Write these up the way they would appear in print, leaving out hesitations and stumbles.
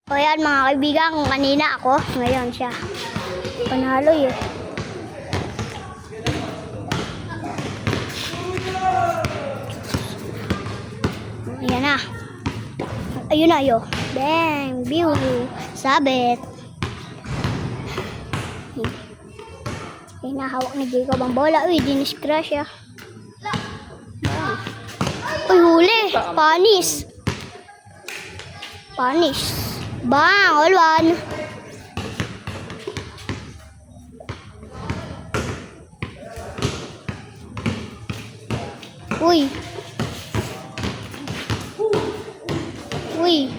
O yan mga kaibigan, kung kanina ako, ngayon siya. Panalo eh. Ayan na. Ayun na yun. Bang! View! Sabit! Ay, nahawak ni Jacob ang bola. Uy, diniscrash siya. Uy, huli! Panis! Panis! Bang! All one! Uy! Uy!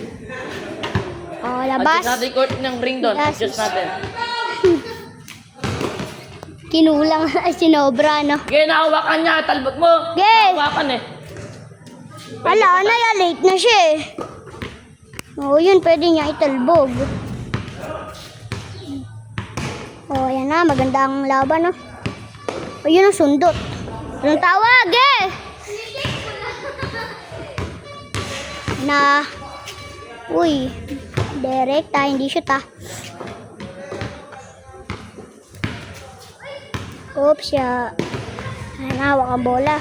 Oh, labas! Adjust natin court ng ring doon. Yes. Adjust natin. Kinulang sinobra, no? Gaya, nahawakan niya. Talbot mo. Gay! Nahawakan eh. Wala na yan, late na siya eh. Oo, yun, pwede niya italbog. Oh, ayan na, maganda ang laban, no? Oh, yun ang sundot. Anong tawag eh? Na, uy, direct hindi shoot ah. Oops, ya. Ayan, hawak ang bola.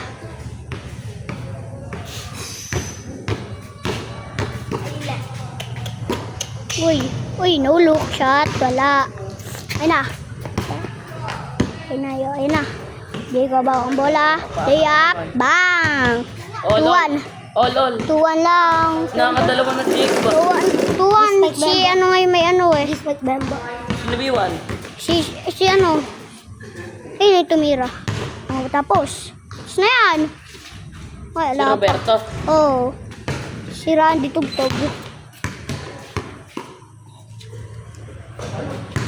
Uy, no look shot. Wala. Ayun na. Ayun na, yun. Ayun na. Jacob ang bola. Lay up. Bang! All, 2-1. all. 2-1 lang. Nakakadalawa na Jake ba? 2-1. Si ano ngayon may ano eh. Sinabiwan. Si ano. Ayun yung tumira. Oh, tapos. Tapos na yan. Si Wala pa. Roberto. Oh. Si Randy Tugtog.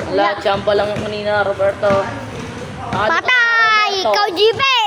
Wala, champa lang yung kanina, Roberto. Patay! Ikaw, Jipe!